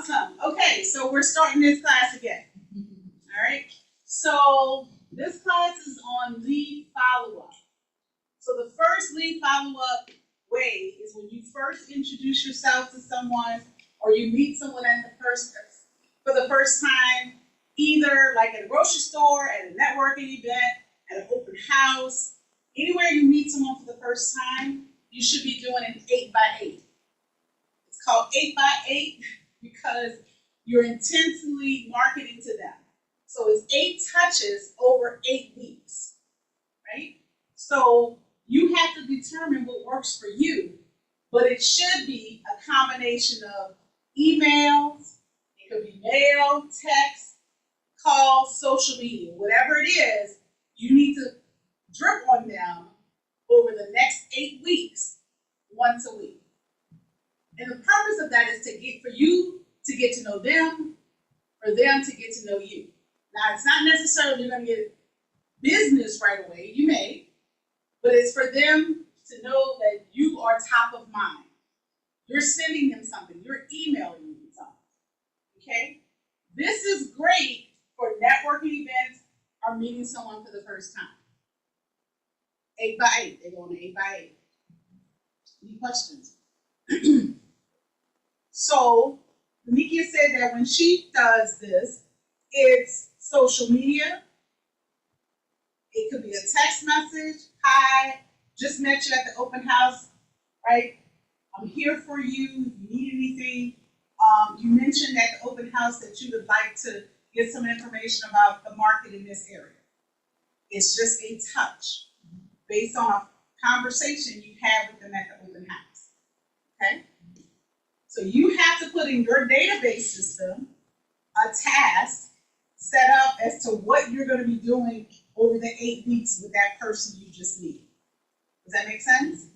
Awesome. Okay, so we're starting this class again. All right. So this class is on lead follow-up. So the first lead follow-up way is when you first introduce yourself to someone or you meet someone for the first time, either like at a grocery store, at a networking event, at an open house, anywhere you meet someone for the first time, you should be doing an 8x8. It's called 8x8 because you're intentionally marketing to them. So it's 8 touches over 8 weeks, right? So you have to determine what works for you, but it should be a combination of emails, it could be mail, text, calls, social media, whatever it is, you need to drip on them over the next 8 weeks, once a week. And the purpose of that is for you to get to know them, for them to get to know you. Now, it's not necessarily you're going to get business right away. You may, but it's for them to know that you are top of mind. You're sending them something. You're emailing them something. Okay? This is great for networking events or meeting someone for the first time. 8x8. They're going to 8x8. Any questions? So, Nikia said that when she does this, it's social media. It could be a text message. Hi, just met you at the open house, right? I'm here for you. You need anything? You mentioned at the open house that you would like to get some information about the market in this area. It's just a touch based on a conversation you had with them at the open house. Okay? So you have to put in your database system a task set up as to what you're going to be doing over the 8 weeks with that person you just meet. Does that make sense?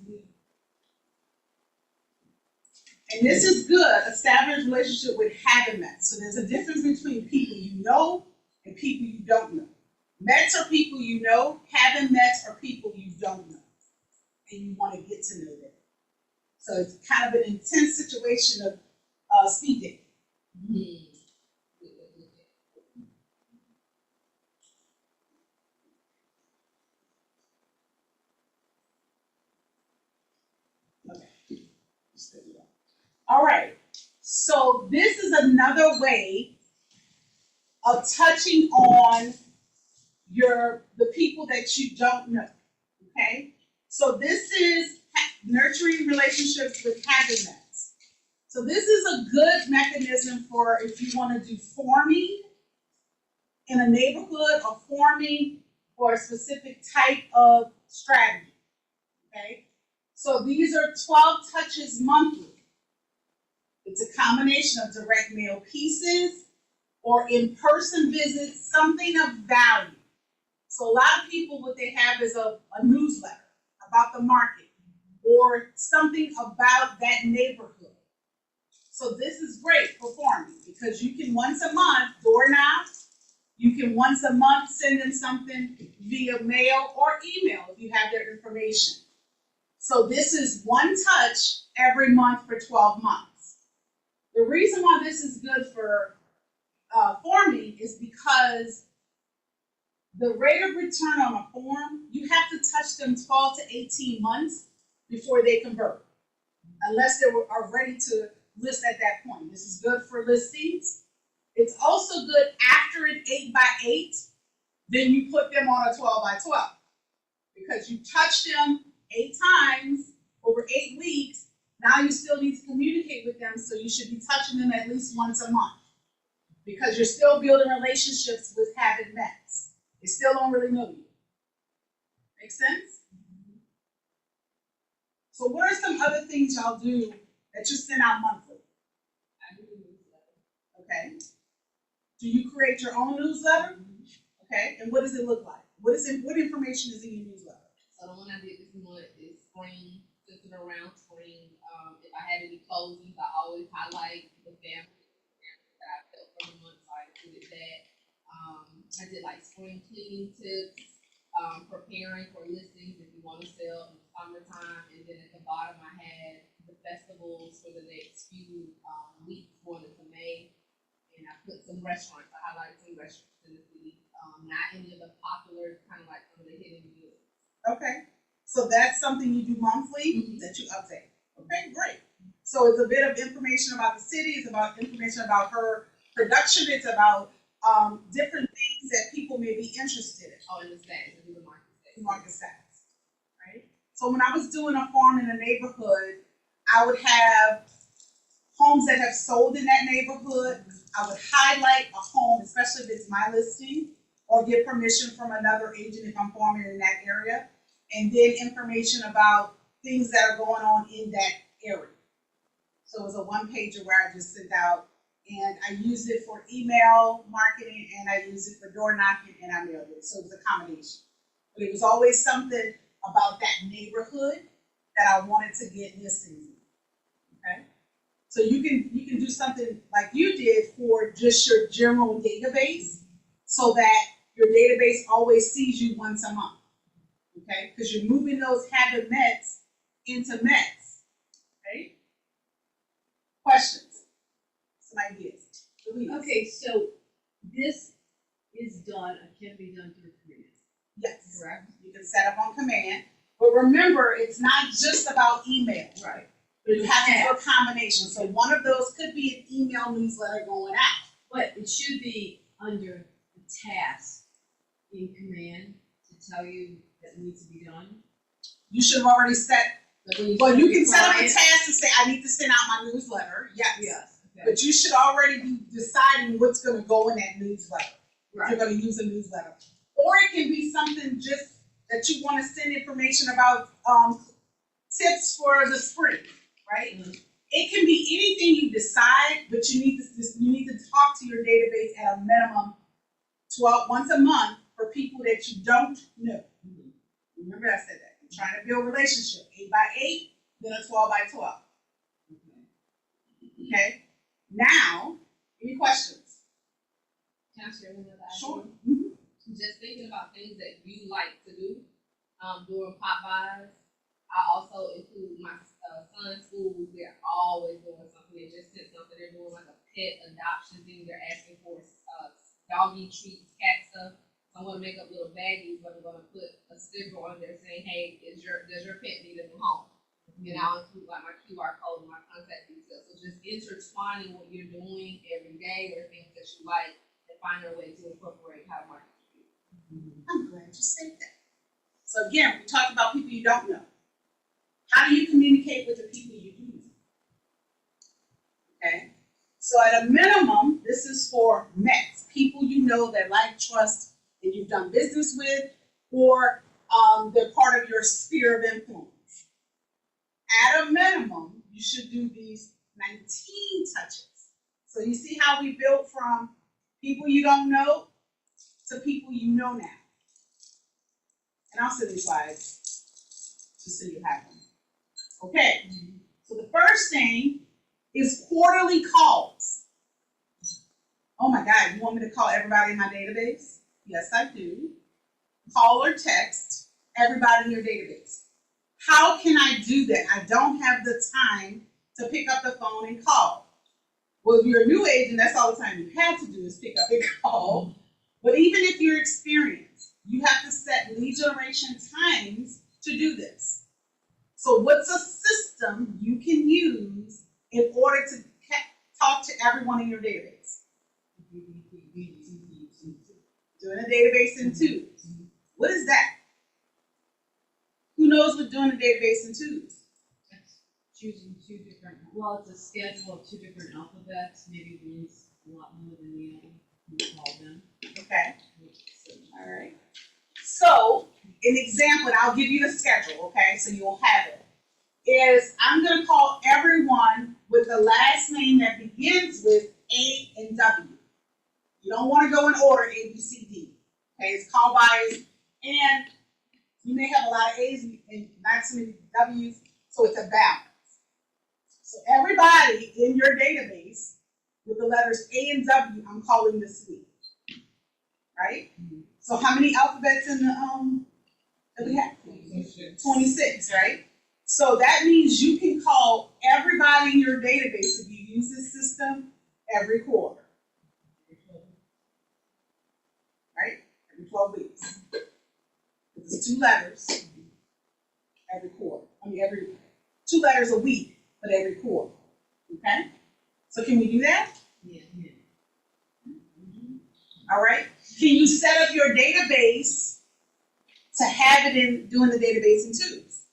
And this is good, establish a relationship with having met. So there's a difference between people you know and people you don't know. Mets are people you know, having met are people you don't know. And you want to get to know them. So it's kind of an intense situation of speed dating. Mm-hmm. All right, so this is another way of touching on the people that you don't know, okay? So this is nurturing relationships with hazardnets. So this is a good mechanism for if you want to do forming in a neighborhood or forming for a specific type of strategy, okay? So these are 12 touches monthly. It's a combination of direct mail pieces or in-person visits, something of value. So a lot of people, what they have is a newsletter about the market or something about that neighborhood. So this is great for forming because you can once a month door knock, you can once a month send them something via mail or email if you have their information. So this is one touch every month for 12 months. The reason why this is good for forming is because the rate of return on a form, you have to touch them 12 to 18 months before they convert, unless they are ready to list at that point. This is good for listings. It's also good after an 8x8, then you put them on a 12x12 because you touch them 8 times over 8 weeks. Now you still need to communicate with them, so you should be touching them at least once a month because you're still building relationships with having mets. They still don't really know you. Make sense? So what are some other things y'all do that you send out monthly? I do a newsletter. Okay. Do you create your own newsletter? Okay. And what does it look like? What information is in your newsletter? So the one I did this month is spring, centered around spring. If I had any closings, I always highlight the family that I felt for the month, so I included that. I did like spring cleaning tips, preparing for listings if you want to sell in the summertime, and then at the bottom I had the festivals for the next few weeks going into May. some restaurants. I highlighted some restaurants in the city. Not any of the popular, kind of like some of the hidden gems. Okay, so that's something you do monthly Mhm. that you update. Okay, great. So it's a bit of information about the city, it's about information about her production, it's about different things that people may be interested in. Oh, and the stats, and do the market stats. Market stats, right? So when I was doing a farm in a neighborhood, I would have homes that have sold in that neighborhood. I would highlight a home, especially if it's my listing, or get permission from another agent if I'm farming in that area, and then information about things that are going on in that area. So it was a one-pager where I just sent out, and I used it for email marketing, and I used it for door knocking, and I mailed it. So it was a combination. But it was always something about that neighborhood that I wanted to get listings in. Okay? So you can do something like you did for just your general database, so that your database always sees you once a month. Okay? Because you're moving those habit Mets into Mets. Okay? Questions? Some ideas? Louise? Okay, so this is done, it can be done through command, Yes. correct? You can set up on command. But remember, it's not just about email. Right. You have to do a combination. So one of those could be an email newsletter going out. But it should be under the task in command to tell you that needs to be done. You should have already set, Like when you well, send you the can set up a client- task and say, I need to send out my newsletter. Yes. Yes, okay, But you should already be deciding what's going to go in that newsletter. If right, you're going to use a newsletter. Or it can be something just that you want to send information about tips for the spring, right? Mhm. It can be anything you decide, but you need to talk to your database at a minimum once a month for people that you don't know. Mhm. Remember I said that. I'm trying to build a relationship. 8x8, then a 12x12. okay. Okay? Now, any questions? Can I share one other idea? Sure. Just thinking about things that you like to do during pop buys. I also include my son's school. They're always doing something. They just sent something. They're doing like a pet adoption thing. They're asking for doggy treats, cat stuff. I'm gonna make up little baggies, but I'm gonna put a sticker on there saying, "Hey, does your pet need a new home?" And I'll include like my QR code and my contact details. So just intertwining what you're doing every day or things that you like, and find a way to incorporate how to market you. I'm glad you said that. So again, we talked about people you don't know. How do you communicate with the people you do know? Okay? So at a minimum, this is for Mets, people you know that like, trust, and you've done business with, or they're part of your sphere of influence. At a minimum, you should do these 19 touches. So you see how we built from people you don't know to people you know now. And I'll send these slides just so you have them. Okay, so the first thing is quarterly calls. Oh my God, you want me to call everybody in my database? Yes, I do. Call or text everybody in your database. How can I do that? I don't have the time to pick up the phone and call. Well, if you're a new agent, that's all the time you have to do is pick up and call. But even if you're experienced, you have to set lead generation times to do this. So what's a system you can use in order to talk to everyone in your database? Doing a database in twos. What is that? Who knows what doing a database in twos? Choosing two different, well, it's a schedule of two different alphabets, maybe one's a lot more than the other, you call them. Okay. All right. So, an example, and I'll give you the schedule, okay, so you'll have it, is I'm going to call everyone with the last name that begins with A and W. You don't want to go in order A, B, C, D. Okay, it's call by, and you may have a lot of A's and not so many W's, so it's a balance. So everybody in your database with the letters A and W, I'm calling this week. Right? So how many alphabets in the that we have? 26, right? So that means you can call everybody in your database if you use this system every quarter. 12 weeks. It's 2 letters every quarter. Every 2 letters a week, but every quarter. Okay? So can we do that? Yeah. All right. Can you set up your database to have it in doing the database in twos?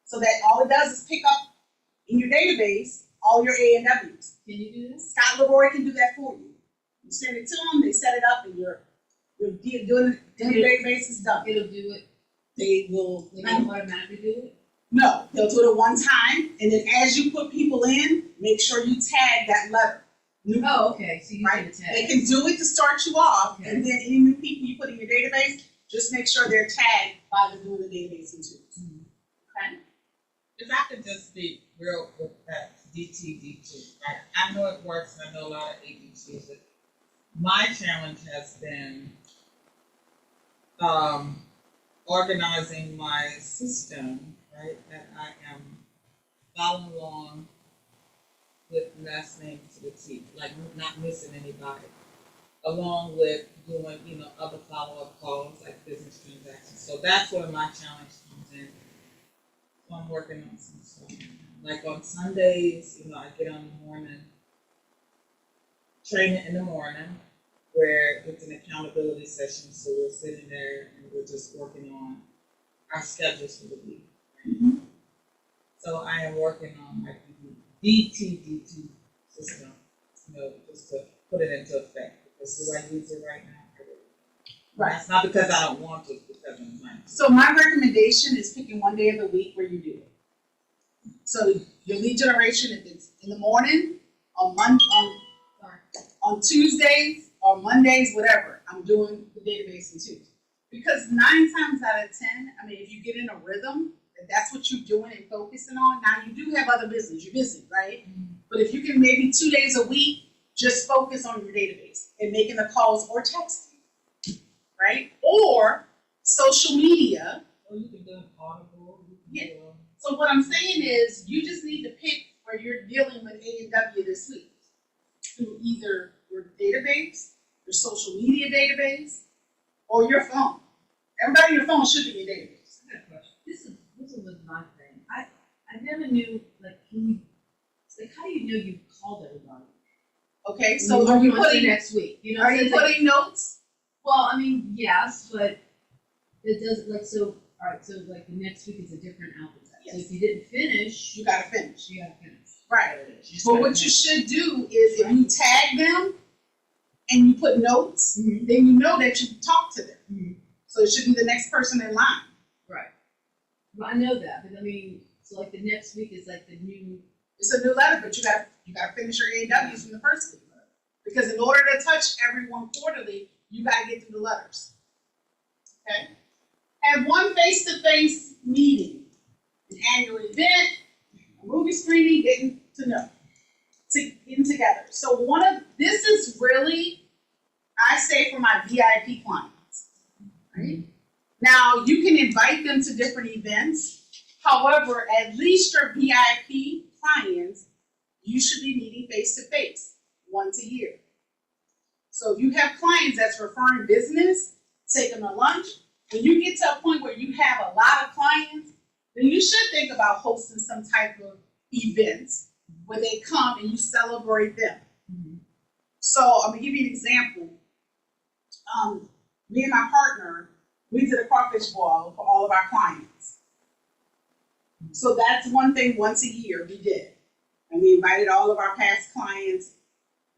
So that all it does is pick up in your database all your A and W's. Can you do this? Scott Labore can do that for you. You send it to them, they set it up, and you're doing the database is done. It'll do it. They will It'll automatically do it. no, they'll do it at one time, and then as you put people in, make sure you tag that letter. Oh, okay. So you Right? can tag. They can do it to start you off, Okay. and then any new people you put in your database, just make sure they're tagged by the doing the database in twos. Okay? If I could just be real with that DTD2, right? I know it works, and I know a lot of agents use it. My challenge has been organizing my system, right? That I am following along with last name to the T, like not missing anybody, along with doing, other follow-up calls like business transactions. So that's where my challenge comes in. So I'm working on some stuff. Like on Sundays, I get on the morning training in the morning where it's an accountability session. So we're sitting there and we're just working on our schedules for the week. Right? Mhm. So I am working on like the DTD2 system, just to put it into effect. Because do I use it right now? Right. That's not because I don't want to, it's because I'm trying to. So my recommendation is picking one day of the week where you do it. So your lead generation, if it's in the morning, on Tuesdays or Mondays, whatever, I'm doing the database in twos. Because 9 times out of 10, if you get in a rhythm, if that's what you're doing and focusing on, now you do have other business, you're busy, right? But if you can maybe 2 days a week, just focus on your database and making the calls or texting, right? Or social media. Or you can do an audible. Yeah. So what I'm saying is you just need to pick where you're dealing with A and W this week through either your database, your social media database, or your phone. Everybody on your phone should be in your database. I got a question. This was my thing. I never knew how do you know you called everybody? Okay, so are you putting next week? are you putting notes? Well, yes, but it doesn't so. All right, so the next week is a different alphabet. Yes. So if you didn't finish, You gotta finish. you gotta finish. Right. Just But gotta what you finish. should do is if you tag them and you put notes, Mhm. then you know that you talked to them. Mhm. So it should be the next person in line. Right. Well, I know that, but so the next week is the new. It's a new letter, but you gotta finish your A&Ws from the first week. Because in order to touch everyone quarterly, you gotta get through the letters. Okay? Have one face-to-face meeting, an annual event, a movie screening, getting together. So this is really, I say, for my VIP clients. Right? Now you can invite them to different events. However, at least your VIP clients, you should be meeting face-to-face once a year. So if you have clients that's referring business, take them to lunch. When you get to a point where you have a lot of clients, then you should think about hosting some type of events where they come and you celebrate them. Mhm. So I'm gonna give you an example. Me and my partner, we did a crawfish boil for all of our clients. So that's one thing once a year we did. And we invited all of our past clients,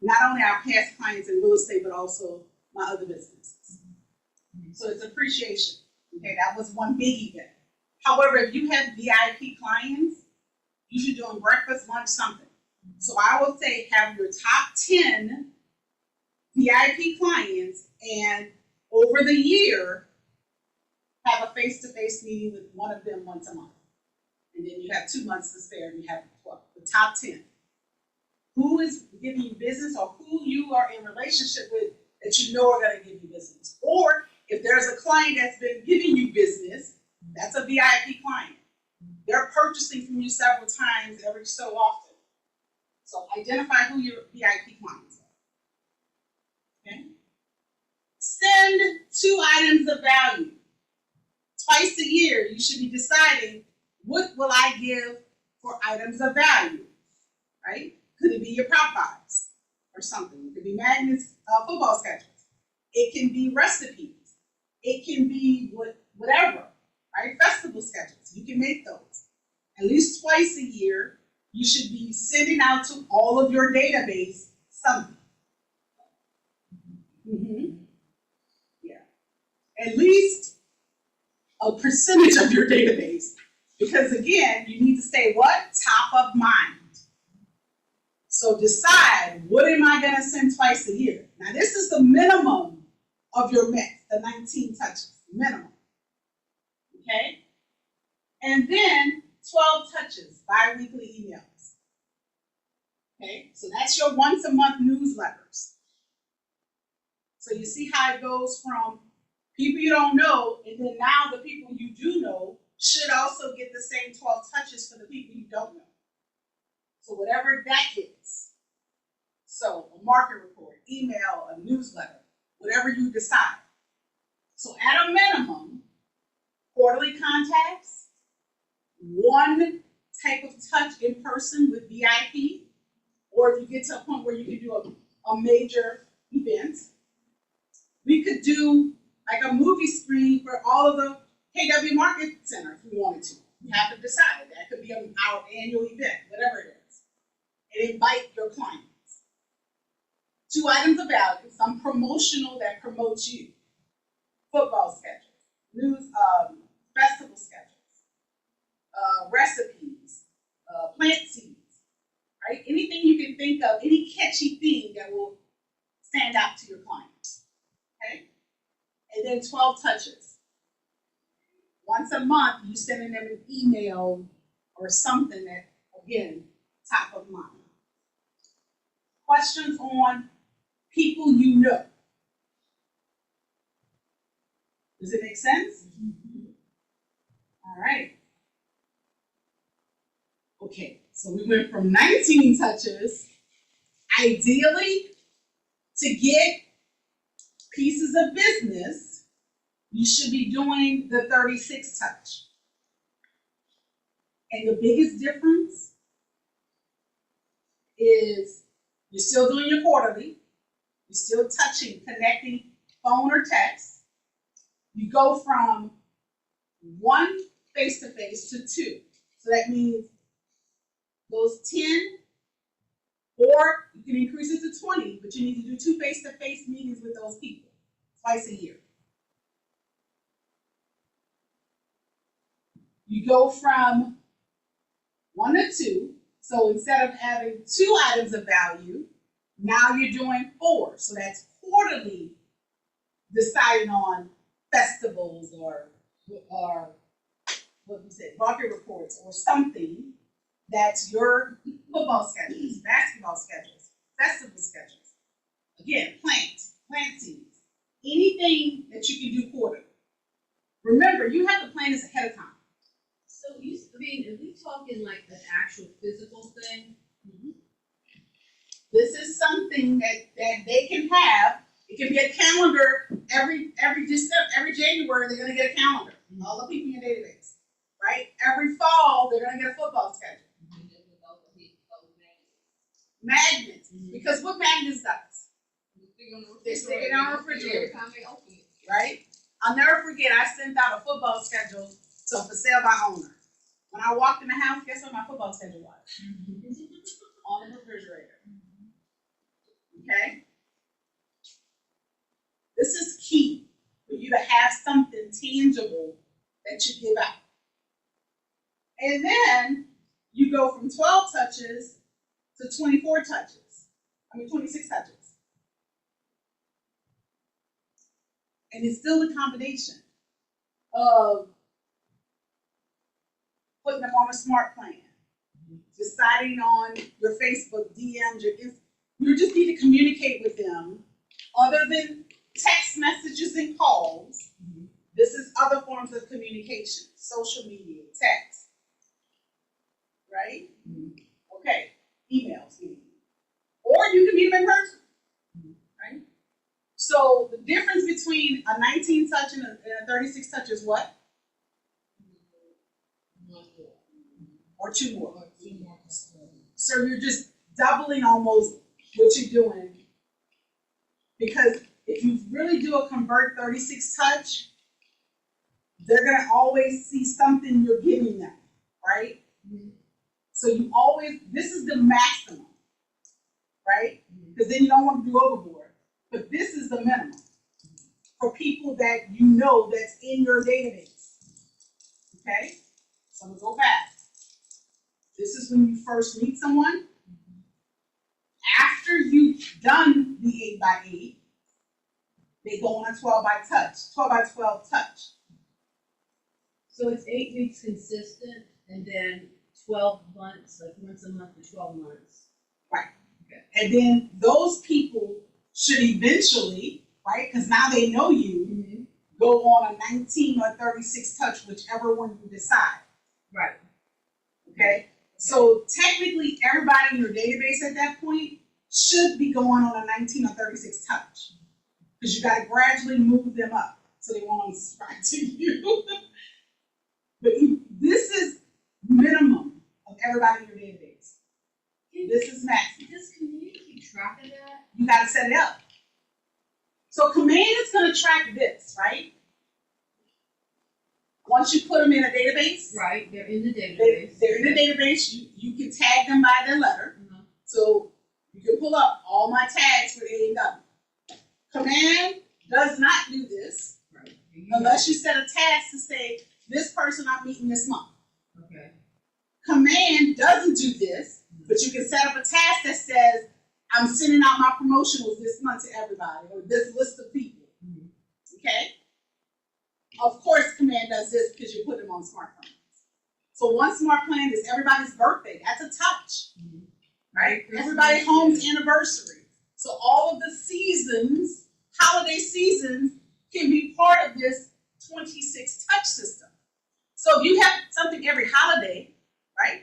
not only our past clients in real estate, but also my other businesses. So it's appreciation. Okay, that was one big event. However, if you have VIP clients, you should do them breakfast, lunch, something. So I would say have your top 10 VIP clients and over the year, have a face-to-face meeting with one of them once a month. And then you have 2 months to spare and you have 12, the top 10. Who is giving you business or who you are in relationship with that you know are going to give you business. Or if there's a client that's been giving you business, that's a VIP client. They're purchasing from you several times every so often. So identify who your VIP clients are. Okay? Send 2 items of value. Twice a year, you should be deciding, what will I give for items of value, right? Could it be your Pop Buys or something? It could be Magnus football schedules. It can be recipes. It can be whatever, right? Festival schedules. You can make those. At least twice a year, you should be sending out to all of your database something. Mm-hmm. Yeah. At least a percentage of your database. Because again, you need to stay what? Top of mind. So decide, what am I going to send twice a year? Now, this is the minimum of your mix, the 19 touches, minimum. Okay? And then 12 touches, bi-weekly emails. Okay? So that's your once a month newsletters. So you see how it goes from people you don't know, and then now the people you do know should also get the same 12 touches for the people you don't know. So whatever that is. So a market report, email, a newsletter, whatever you decide. So at a minimum, quarterly contacts, one type of touch in person with VIP, or if you get to a point where you can do a major event. We could do like a movie screen for all of the KW Market Center if we wanted to. We have to decide. That could be our annual event, whatever it is. And invite your clients. 2 items of value, some promotional that promotes you. Football schedules, festival schedules, recipes, plant seeds, right? Anything you can think of, any catchy thing that will stand out to your clients, okay? And then 12 touches. Once a month, you're sending them an email or something that, again, top of mind. Questions on people you know. Does it make sense? Mm-hmm. All right. Okay, so we went from 19 touches. Ideally, to get pieces of business, you should be doing the 36 touch. And the biggest difference is you're still doing your quarterly, you're still touching, connecting phone or text. You go from 1 face-to-face to 2. So that means those 10, or you can increase it to 20, but you need to do 2 face-to-face meetings with those people twice a year. You go from 1 to 2. So instead of having 2 items of value, now you're doing 4. So that's quarterly deciding on festivals or what we said, market reports or something that's your football schedules, basketball schedules, festival schedules. Again, plant seeds, anything that you can do quarterly. Remember, you have to plan this ahead of time. So are we talking like an actual physical thing? Mm-hmm. This is something that they can have. It can be a calendar every January. They're going to get a calendar. Mm-hmm. All the people in your database, right? Every fall they're going to get a football schedule. Mm-hmm. Magnets, mm-hmm. Because what magnets does? They stick it on the refrigerator every time they open it, right? I'll never forget. I sent out a football schedule for sale by owner. When I walked in the house, guess what my football schedule was? On the refrigerator. Okay? This is key for you to have something tangible that you give out. And then you go from 12 touches to 24 touches. 26 touches. And it's still a combination of putting them on a smart plan, deciding on your Facebook DMs, you just need to communicate with them. Other than text messages and calls, mm-hmm. This is other forms of communication, social media, text, right? Mm-hmm. Okay, emails, or you can meet them in person, mm-hmm. Right? So the difference between a 19 touch and a 36 touch is what? One more. Or two more. Or two more. So you're just doubling almost what you're doing. Because if you really do a convert 36 touch, they're gonna always see something you're giving them, right? Mhm. So you always, this is the maximum, right? Because then you don't want to do overboard. But this is the minimum for people that you know that's in your database. Okay? So I'm gonna go back. This is when you first meet someone. After you've done the 8x8, they go on a 12 by 12 touch. So it's 8 weeks consistent, and then 12 months, like once a month for 12 months. Right. Okay. And then those people should eventually, right, because now they know you, go on a 19 or 36 touch, whichever one you decide. Right. Okay? So technically, everybody in your database at that point should be going on a 19 or 36 touch. Because you got to gradually move them up so they won't unsubscribe to you. But this is minimum of everybody in your database. This is maximum. Does community keep track of that? You got to set it up. So Command is going to track this, right? Once you put them in a database, Right, they're in the database. they're in the database. You can tag them by their letter. So you can pull up all my tags for A&W. Command does not do this Right. unless you set a task to say, this person I'm meeting this month. Okay. Command doesn't do this, but you can set up a task that says, I'm sending out my promotionals this month to everybody, or this list of people. Okay? Of course, Command does this because you put them on smart plans. So one smart plan is everybody's birthday. That's a touch. Right? Everybody's home's anniversary. So all of the seasons, holiday seasons, can be part of this 26 touch system. So if you have something every holiday, right?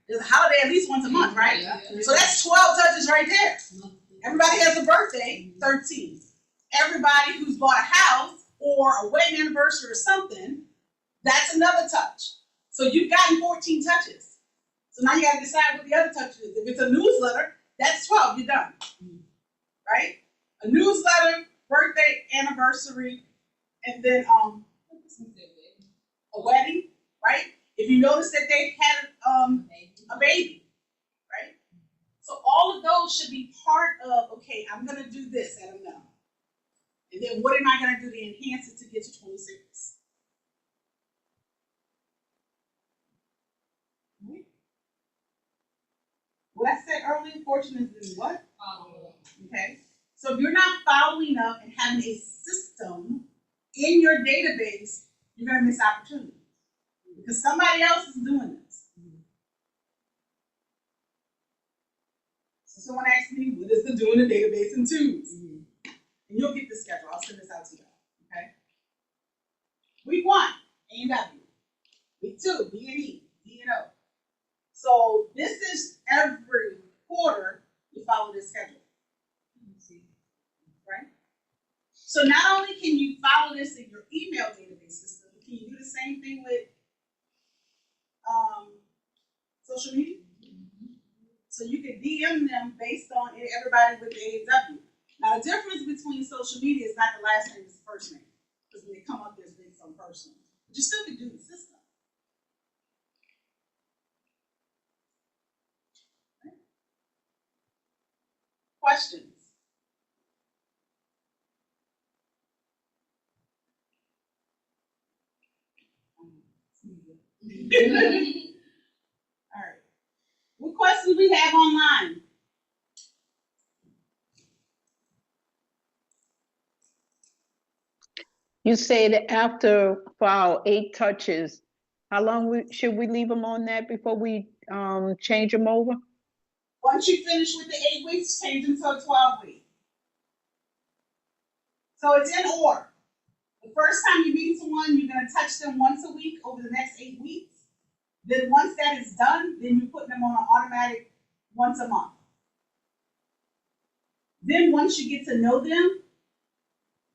There's a holiday at least once a month, right? Yeah. So that's 12 touches right there. Everybody has a birthday, 13. Everybody who's bought a house or a wedding anniversary or something, that's another touch. So you've gotten 14 touches. So now you got to decide what the other touch is. If it's a newsletter, that's 12, you're done. Right? A newsletter, birthday, anniversary, and then a wedding, right? If you notice that they had a baby, right? So all of those should be part of, okay, I'm going to do this at a minimum. And then what am I going to do to enhance it to get to 26? Right? What I said earlier, fortune is in what? Okay. So if you're not following up and having a system in your database, you're going to miss opportunity. Because somebody else is doing this. So someone asked me, what is the doing the database in twos? And you'll get the schedule. I'll send this out to y'all. Okay? Week 1, A&W. Week 2, B&E, D&O. So this is every quarter you follow this schedule. Right? So not only can you follow this in your email database system, but can you do the same thing with social media? So you can DM them based on everybody with the A&W. Now the difference between social media is not the last name, it's the first name. Because when they come up, there's based on first name. But you still can do the system. Right? Questions? All right. What questions we have online? You said after for our 8 touches, how long should we leave them on that before we change them over? Once you finish with the 8 weeks, change them to a 12 week. So it's in order. The first time you meet someone, you're going to touch them once a week over the next 8 weeks. Then once that is done, then you put them on an automatic once a month. Then once you get to know them,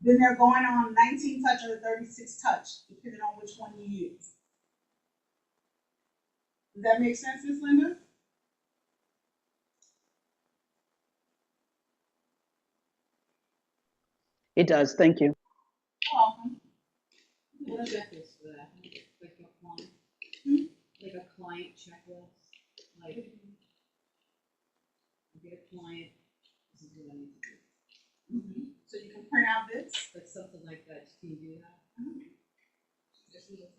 then they're going on 19 touch or 36 touch, depending on which one you use. Does that make sense, Ms. Linda? It does, thank you. Welcome. What about this for that? Like a client, like a client checklist, like you get a client, this is what I need to do. So you can print out this. Like something like that, can you do that?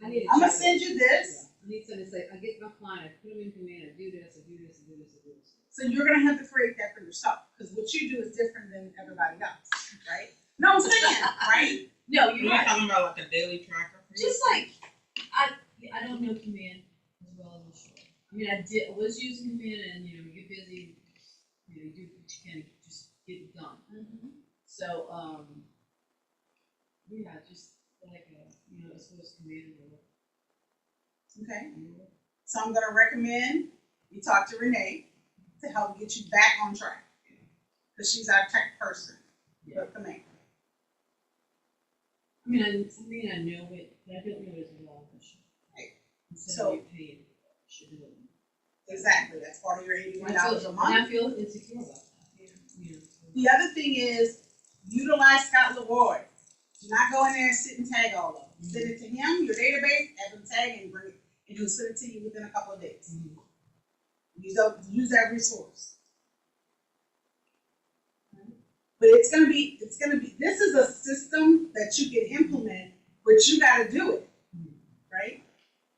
I'm gonna send you this. I need something to say, I get my client, I put them in command, I do this, I do this, I do this, I do this. So you're gonna have to create that for yourself, because what you do is different than everybody else, right? No, I'm saying, right? No, You're you're right. talking about like a daily tracker for you? Just like, I don't know command as well as I should. I mean, I was using command and, you get busy, you do what you can to just get it done. So, yeah, just like as well as command or. Okay. So I'm gonna recommend you talk to Renee to help get you back on track, because she's our tech person for command. I mean, I know it, but I don't know it as well as I should. Right. Instead So- of you paying, you should do it. Exactly, that's part of your $81 a And month. I feel insecure about that. So- The other thing is utilize Scott Leroy. Do not go in there and sit and tag all of them. Send it to him, your database, have him tag and bring it, and he'll send it to you within a couple of days. Use that resource. But it's gonna be, this is a system that you can implement, but you gotta do it, right?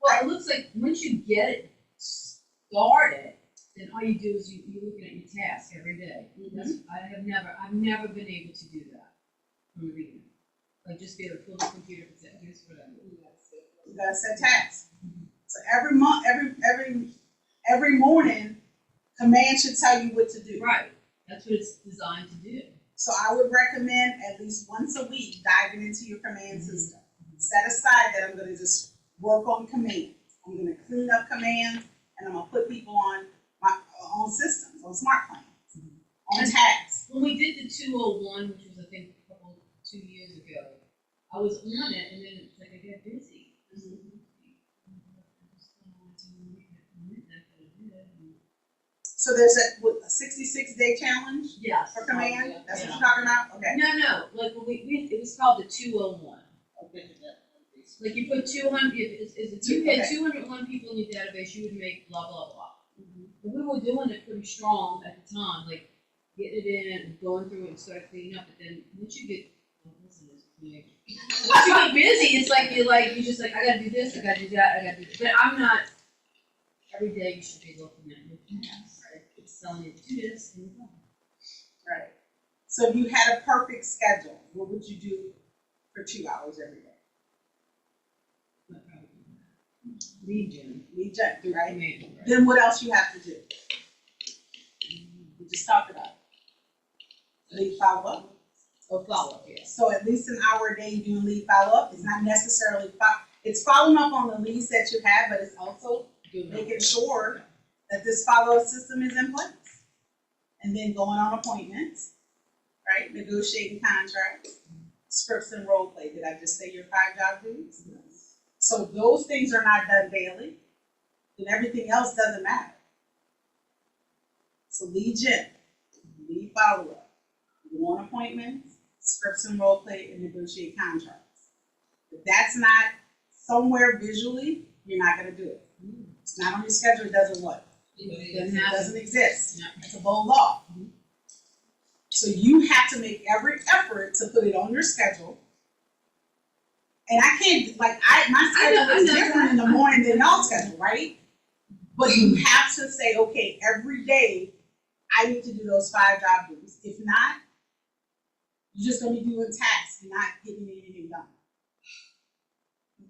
Well, it looks like once you get it started, then all you do is you're looking at your task every day. That's, I've never been able to do that from the beginning. Like just be able to pull the computer and say, here's what I do. You gotta set tasks. So every month, every morning, command should tell you what to do. Right, that's what it's designed to do. So I would recommend at least once a week diving into your command system. Set aside that I'm gonna just work on commands. I'm gonna clean up commands, and I'm gonna put people on my own systems, on smart plans, on tasks. When we did the 201, which was I think 2 years ago, I was on it and then it's like I got busy. So there's a 66-day challenge Yes. for command? yeah. That's what you're talking about? Okay. No, like when it was called the 201. Like you put 200, if you had Okay. 201 people in your database, you would make blah, blah, blah. But we were doing it pretty strong at the time, like getting it in and going through it and start cleaning up. But then once you get, once you get busy, it's like you're just like, I gotta do this, I gotta do that, I gotta do this. But I'm not, every day you should be looking at your tasks, right? It's telling you to do this and you're done. Right. So if you had a perfect schedule, what would you do for 2 hours every day? Not probably doing that. Lead gen. Lead gen, Through right? command, right? Then what else you have to do? We just talked about it. Lead follow up. Or follow, yes. So at least an hour a day doing lead follow up. It's not necessarily it's following up on the leads that you have, but it's also making sure that this follow up system is in place. And then going on appointments, right? Negotiating contracts, scripts and role play. Did I just say your 5 job duties? Yes. So those things are not done daily, then everything else doesn't matter. So lead gen, lead follow up, go on appointments, scripts and role play, and negotiate contracts. If that's not somewhere visually, you're not gonna do it. It's not on your schedule, it doesn't what? It doesn't exist. No. It's a bold law. So you have to make every effort to put it on your schedule. And I can't, my schedule is different in the morning than y'all's schedule, right? But you have to say, okay, every day I need to do those 5 job duties. If not, you're just gonna be doing tasks and not getting anything done.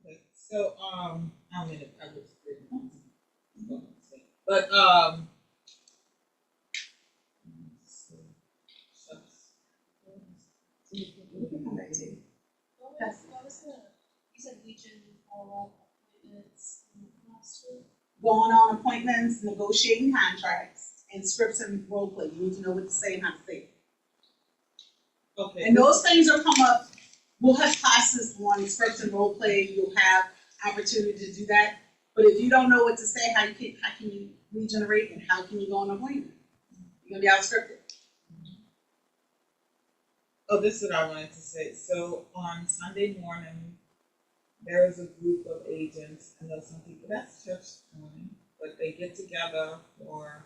Okay, so, I'm in it, I was reading. But, You said Legion follow-up appointments last week? Going on appointments, negotiating contracts, and scripts and role play. You need to know what to say and how to say it. okay. And those things will come up we'll have classes on scripts and role play. You'll have opportunity to do that. But if you don't know what to say, how can you regenerate and how can you go on an appointment? You're gonna be out scripted. Oh, this is what I wanted to say. So on Sunday morning, there is a group of agents. I know some people that's church morning, but they get together for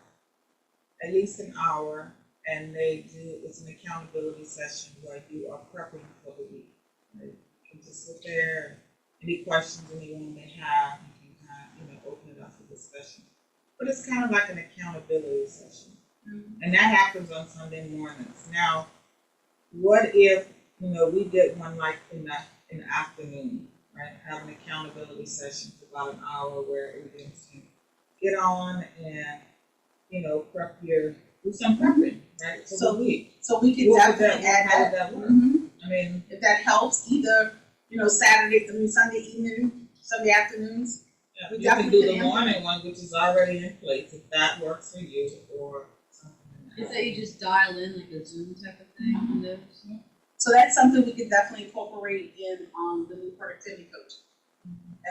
at least an hour, and it's an accountability session where you are prepping for the week. Right? You can just sit there. Any questions anyone may have, you can kind of, open it up for discussion. But it's kind of like an accountability session, and that happens on Sunday mornings. Now, what if we did one like in the afternoon, right? Have an accountability session for about an hour where agents can get on and do some prepping, right? So the week. So we can definitely add How would that. that work? I mean, If that helps, either Sunday evening, Sunday afternoons. yeah, We you can definitely do the can morning one, which is already in place, if that works for you, or something. Is that you just dial in like a Zoom type of thing on those? So that's something we could definitely incorporate in the new productivity coach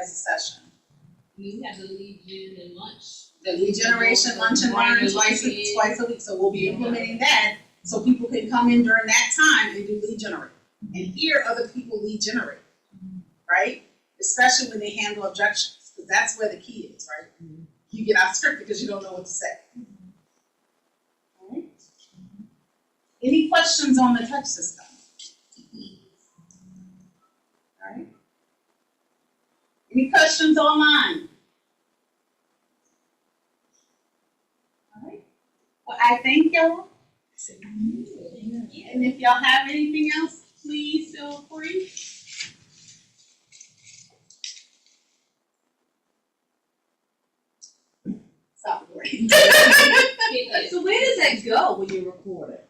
as a session. You have the lead gen and lunch. The lead generation, lunch and learn twice a week. So we'll be implementing that so people can come in during that time and do lead generate and hear other people lead generate, right? Especially when they handle objections, because that's where the key is, right? You get out script because you don't know what to say. All right. Any questions on the touch system? All right. Any questions online? All right. Well, I thank y'all. And if y'all have anything else, please feel free. Stop worrying. So where does that go when you record it?